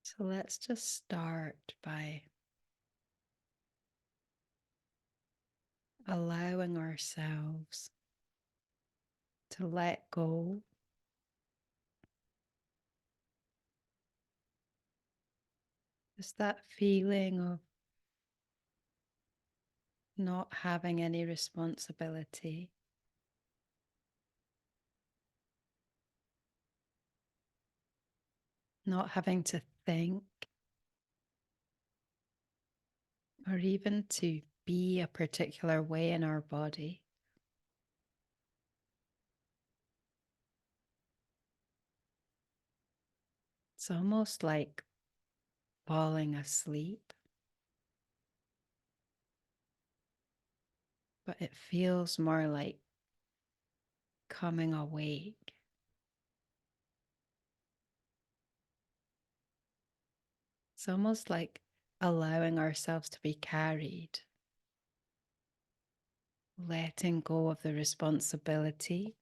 So let's just start by allowing ourselves to let go. Just that feeling of not having any responsibility, not having to think or even to be a particular way in our body. It's almost like falling asleep, but it feels more like coming awake. It's almost like allowing ourselves to be carried, letting go of the responsibility,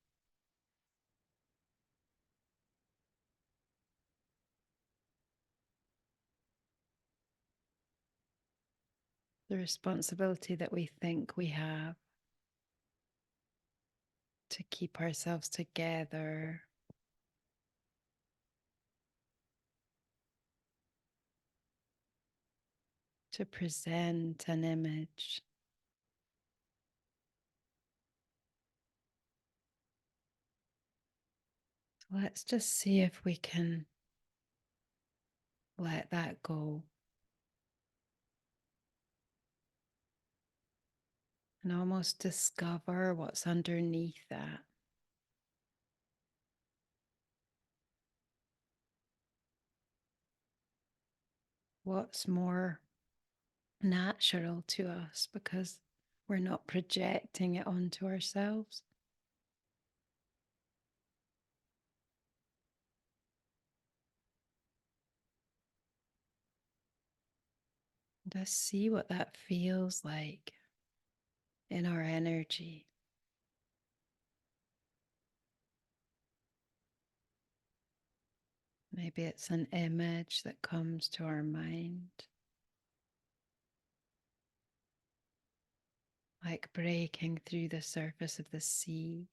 the responsibility that we think we have to keep ourselves together, to present an image. So let's just see if we can let that go and almost discover what's underneath that. What's more natural to us because we're not projecting it onto ourselves. Just see what that feels like in our energy. Maybe it's an image that comes to our mind, like breaking through the surface of the sea.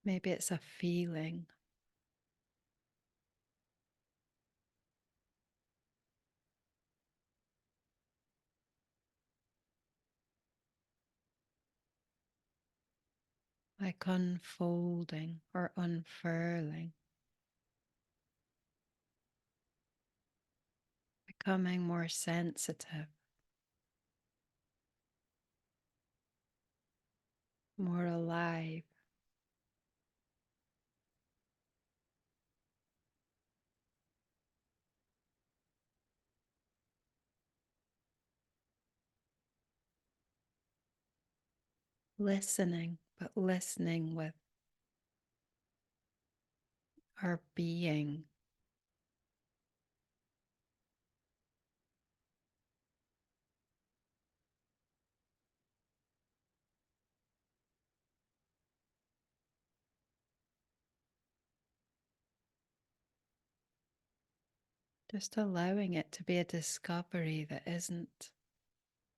Maybe it's a feeling. Like unfolding or unfurling, becoming more sensitive, more alive. Listening, but listening with our being. Just allowing it to be a discovery that isn't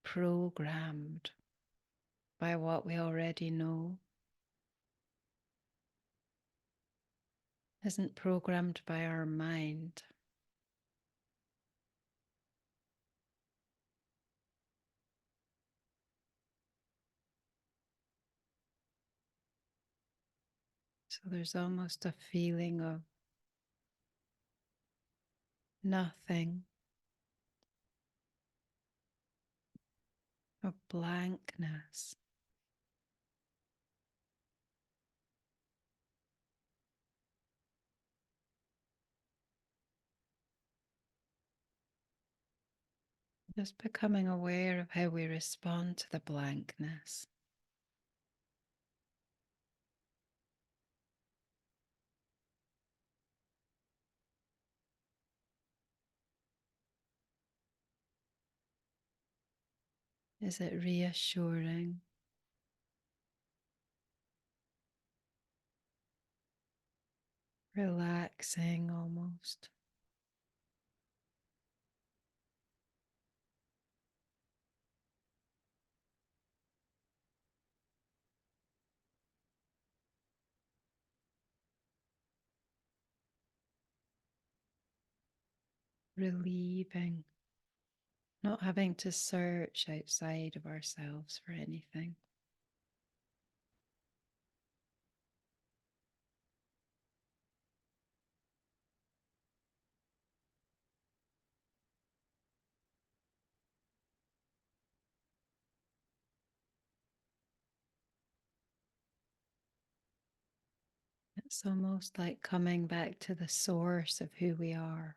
programmed by what we already know, isn't programmed by our mind. So there's almost a feeling of nothing, of blankness. Just becoming aware of how we respond to the blankness. Is it reassuring? relaxing almost. Relieving, not having to search outside of ourselves for anything. It's almost like coming back to the source of who we are.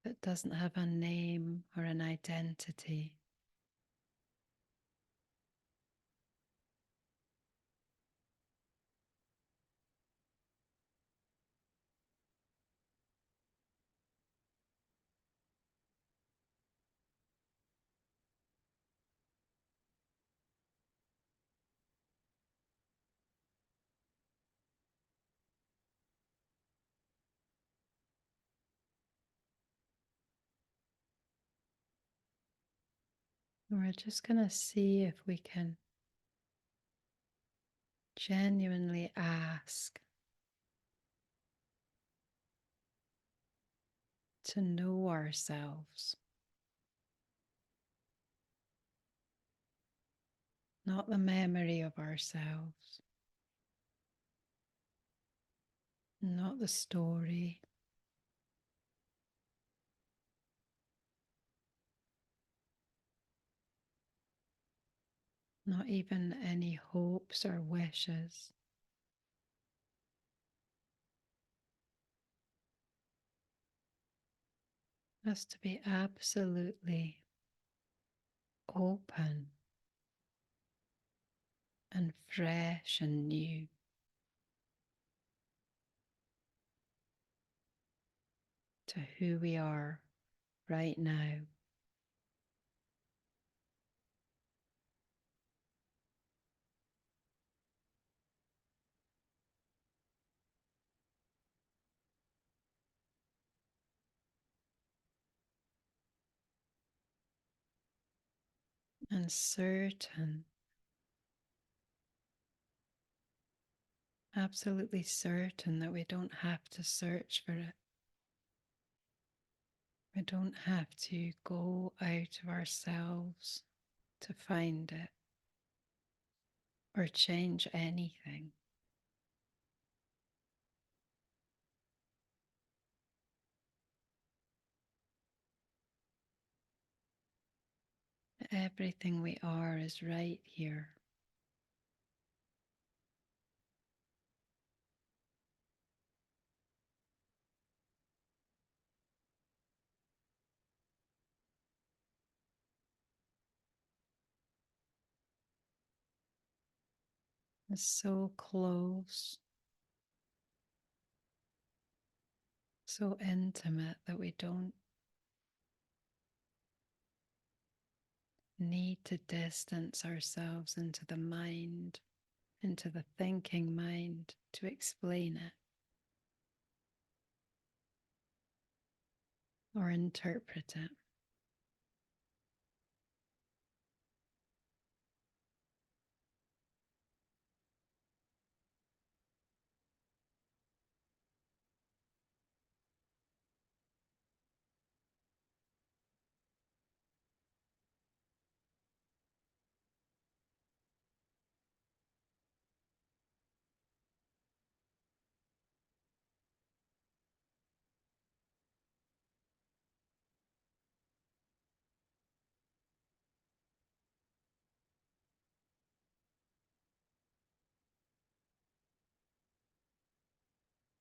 That doesn't have a name or an identity. We're just going to see if we can genuinely ask to know ourselves, not the memory of ourselves, not the story, not even any hopes or wishes. Just to be absolutely open and fresh and new to who we are right now. And certain, absolutely certain that we don't have to search for it. We don't have to go out of ourselves to find it or change anything. Everything we are is right here. It's so close, so intimate that we don't need to distance ourselves into the mind, into the thinking mind to explain it or interpret it.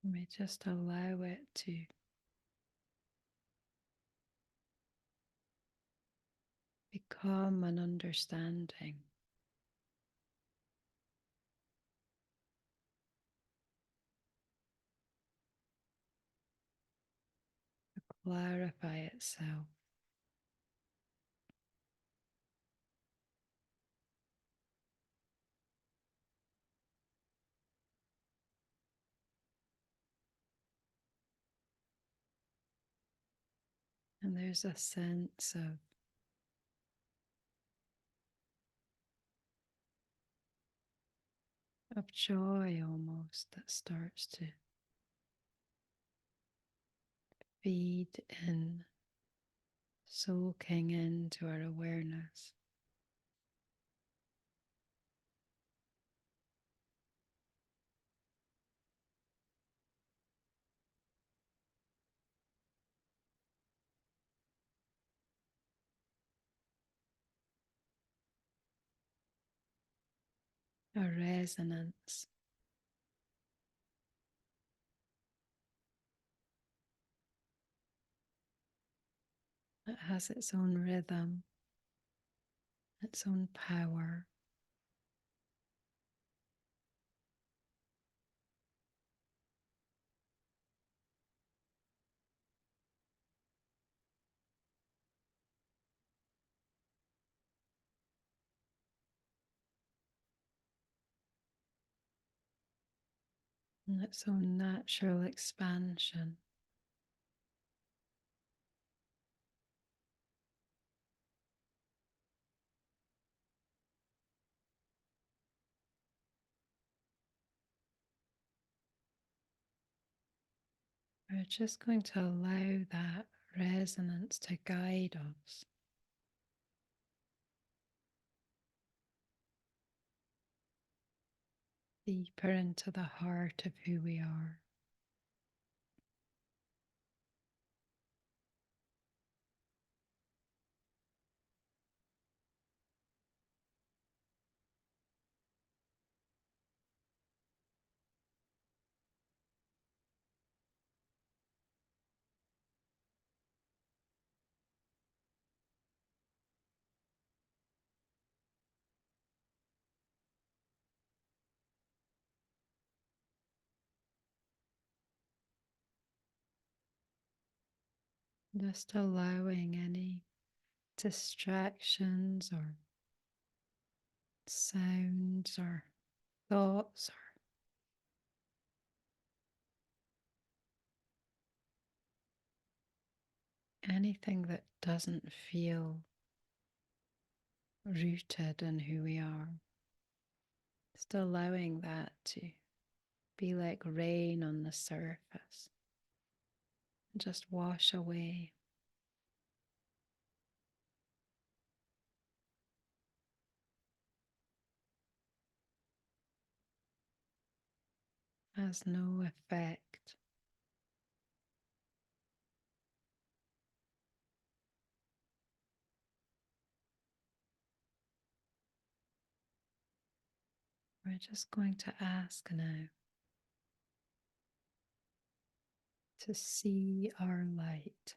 We just allow it to become an understanding. Clarify itself. And there's a sense of joy almost that starts to feed in, soaking into our awareness. A resonance that has its own rhythm, its own power. And its own natural expansion. We're just going to allow that resonance to guide us deeper into the heart of who we are. Just allowing any distractions or sounds or thoughts or anything that doesn't feel rooted in who we are. Just allowing that to be like rain on the surface and just wash away. Has no effect. We're just going to ask now to see our light.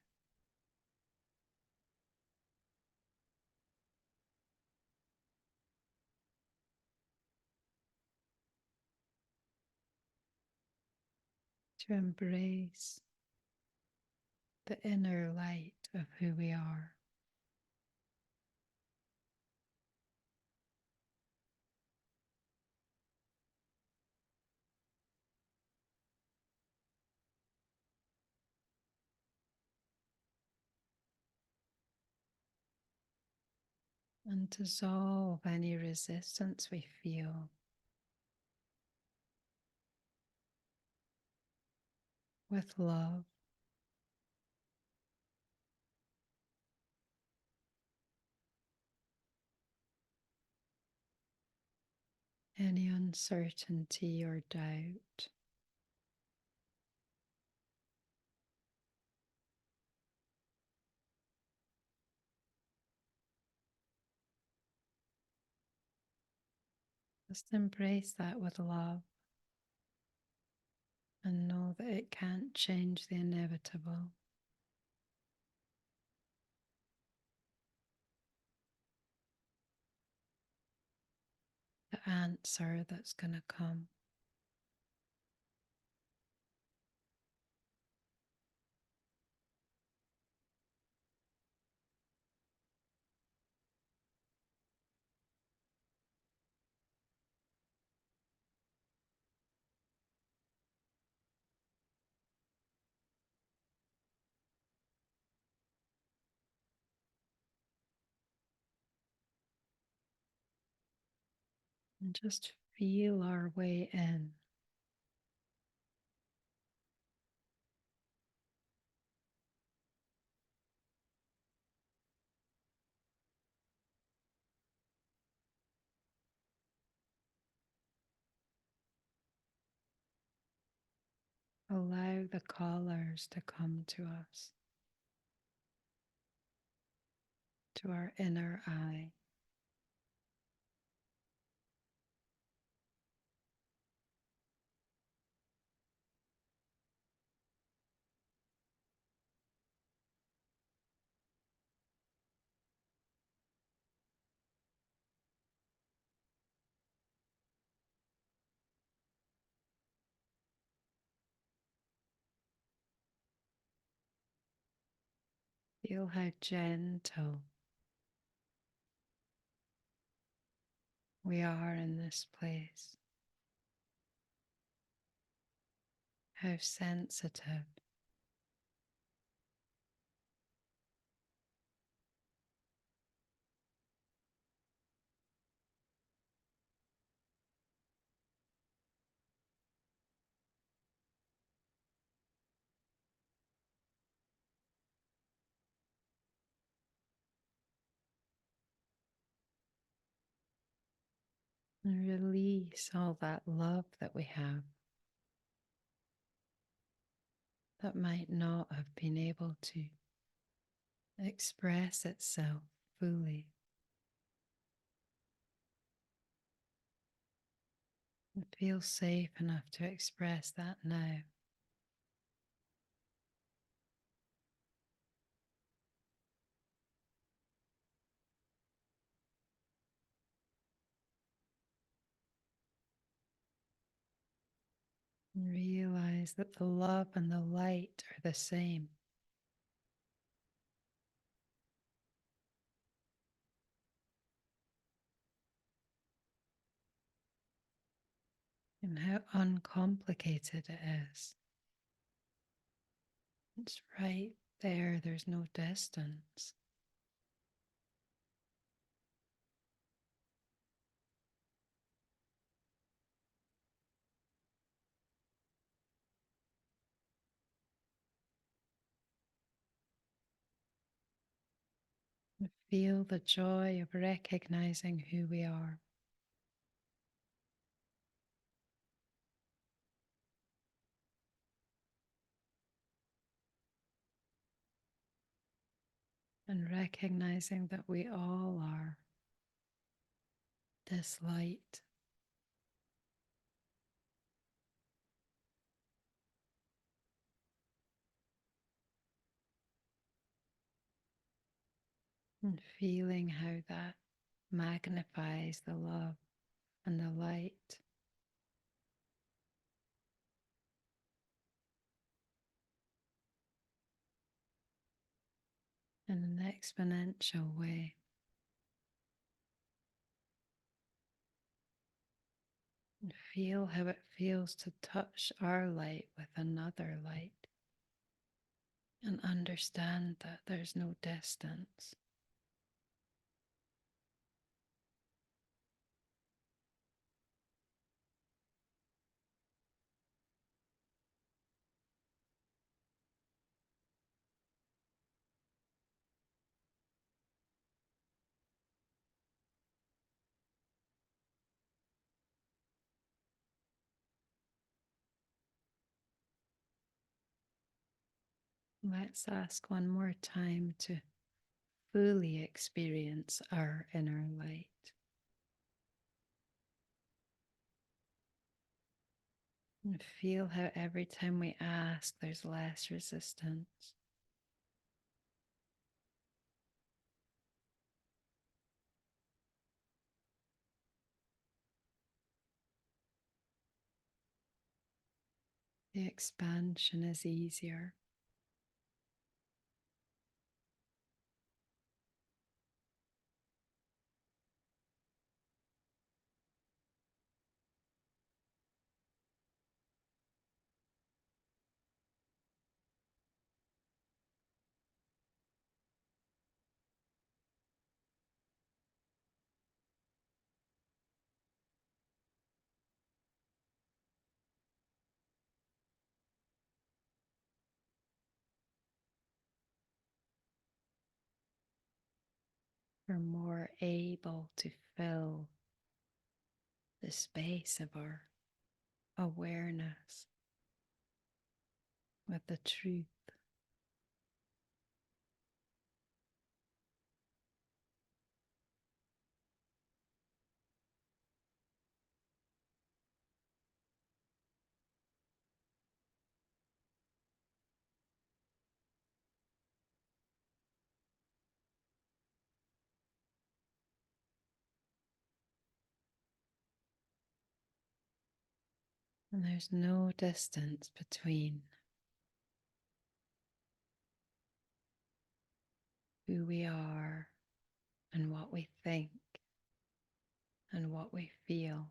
To embrace the inner light of who we are. And dissolve any resistance we feel with love. Any uncertainty or doubt. Just embrace that with love and know that it can't change the inevitable. The answer that's going to come. And just feel our way in. Allow the colors to come to us, to our inner eye. Feel how gentle we are in this place, how sensitive. And release all that love that we have that might not have been able to express itself fully. And feel safe enough to express that now. And realize that the love and the light are the same. And how uncomplicated it is. It's right there, there's no distance. And feel the joy of recognizing who we are. And recognizing that we all are this light. And feeling how that magnifies the love and the light. In an exponential way. And feel how it feels to touch our light with another light. And understand that there's no distance. Let's ask one more time to fully experience our inner light. And feel how every time we ask, there's less resistance. The expansion is easier. we're more able to fill the space of our awareness with the truth. And there's no distance between who we are and what we think and what we feel.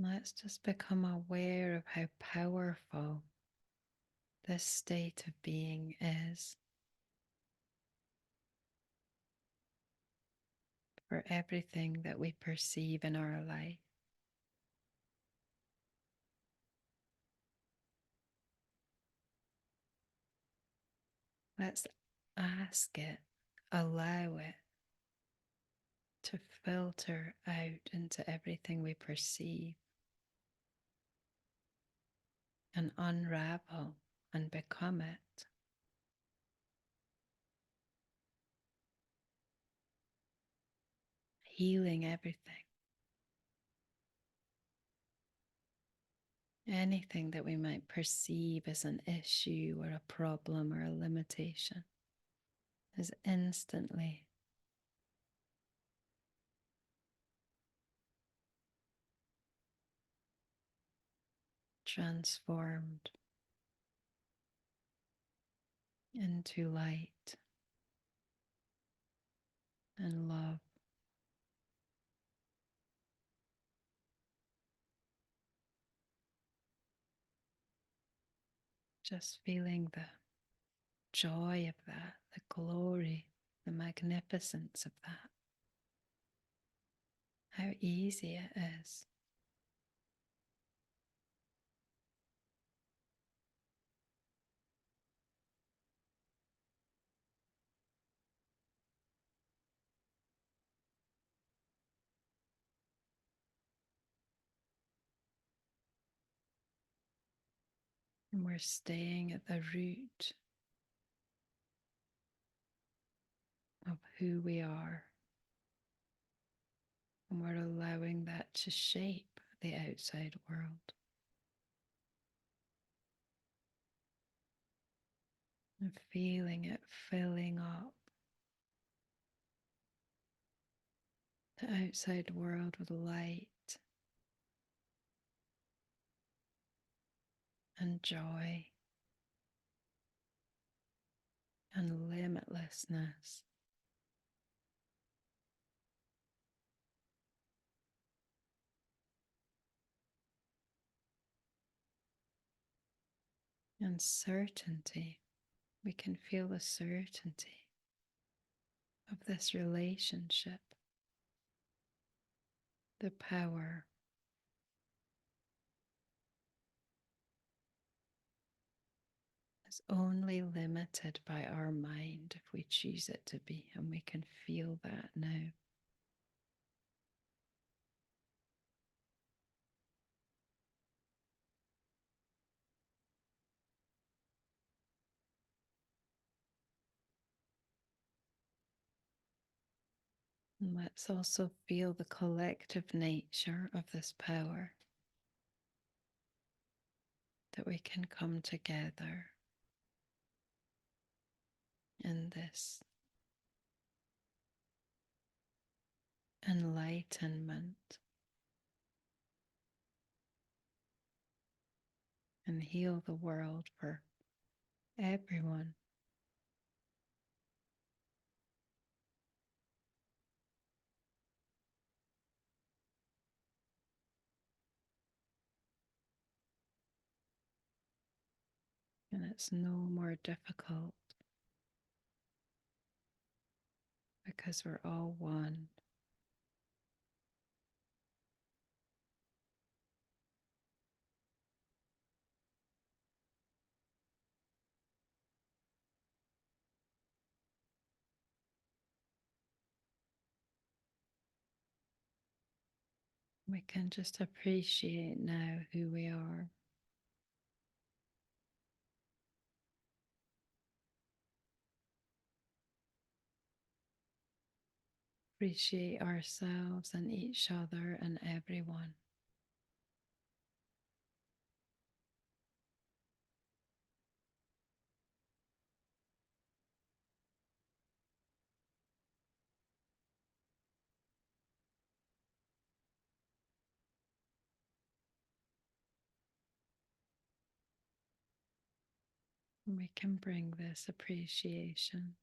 Let's just become aware of how powerful this state of being is for everything that we perceive in our life. Let's ask it, allow it to filter out into everything we perceive and unravel and become it. Healing everything. Anything that we might perceive as an issue or a problem or a limitation is instantly transformed into light and love. Just feeling the joy of that, the glory, the magnificence of that. How easy it is. And we're staying at the root of who we are. And we're allowing that to shape the outside world. And feeling it filling up the outside world with light and joy and limitlessness. And certainty. We can feel the certainty of this relationship, the power is only limited by our mind if we choose it to be, and we can feel that now. And let's also feel the collective nature of this power, that we can come together in this enlightenment and heal the world for everyone. it's no more difficult because we're all one. We can just appreciate now who we are. Appreciate ourselves and each other and everyone. And we can bring this appreciation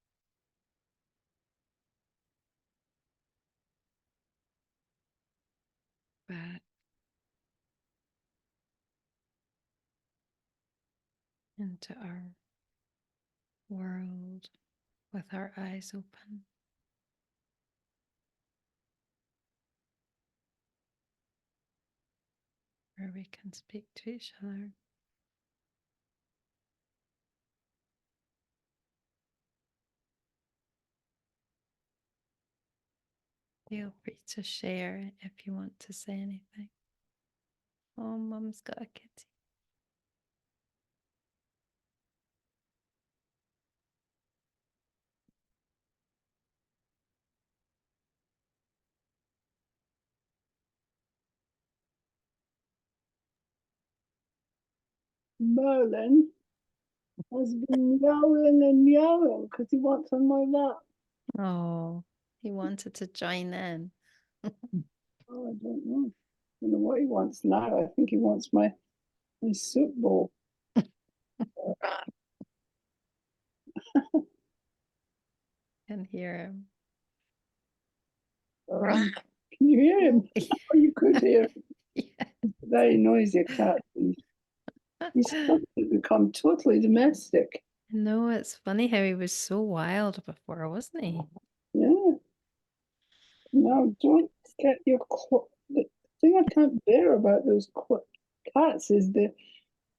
back into our world with our eyes open, where we can speak to each other. Feel free to share if you want to say anything. Oh, Mum's got a kitty. Merlin has been yowling and yowling because he wants on my lap. Oh, he wanted to join in. Oh, I don't know. I don't know what he wants now. I think he wants my soup bowl. Can hear him. Can you hear him? Oh, you could hear him. Yeah. Very noisy cat. He's suddenly become totally domestic. No, it's funny how he was so wild before, wasn't he? Yeah. Now, don't get your the thing I can't bear about those cats is they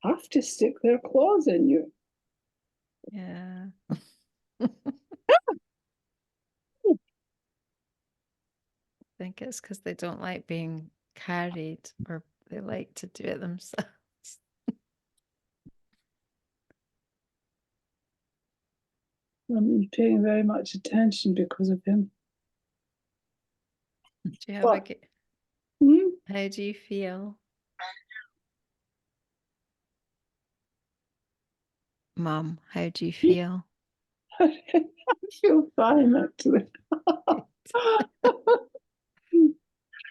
have to stick their claws in you. Yeah. I think it's because they don't like being carried or they like to do it themselves. I'm paying very much attention because of him. Do you have But how do you feel? Mom, how do you feel? I feel fine actually.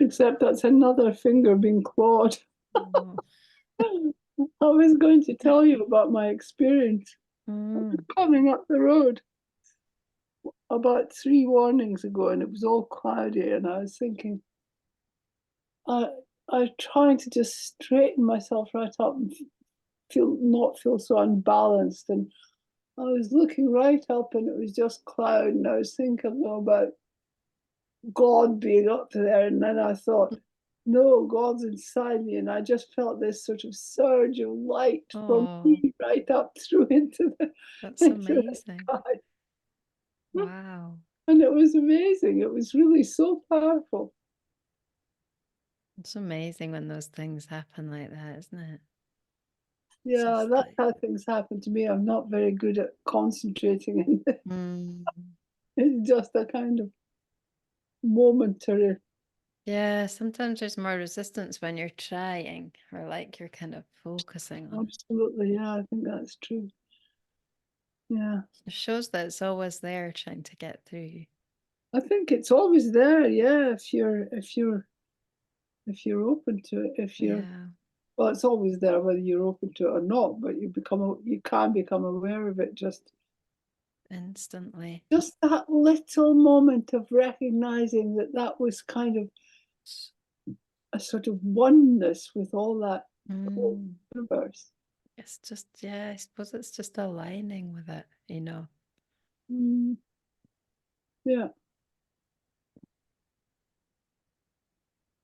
Except that's another finger being clawed. Oh. I was going to tell you about my experience coming up the road about 3 mornings ago, and it was all cloudy, and I was thinking, I I'm trying to just straighten myself right up and not feel so unbalanced. And I was looking right up, and it was just cloud, and I was thinking about God being up there, and then I thought, no, God's inside me, and I just felt this sort of surge of light from Oh, me right up through into the that's into the amazing. sky. Wow. And it was amazing. It was really so powerful. It's amazing when those things happen like that, isn't it? Yeah, Just that's like, how things happen to me. I'm not very good at concentrating, and it's just a kind of momentary. yeah, sometimes there's more resistance when you're trying or like you're kind of focusing on it. Absolutely, yeah, I think that's true. Yeah, It shows that it's always there trying to get through you. I think it's always there. Yeah, if you're open to it, if you're Yeah, well, it's always there whether you're open to it or not. But you can become aware of it instantly. just that little moment of recognizing that that was kind of a sort of oneness with all that whole Mm. universe. It's just, yeah, I suppose it's just aligning with it, you know. Mm, yeah.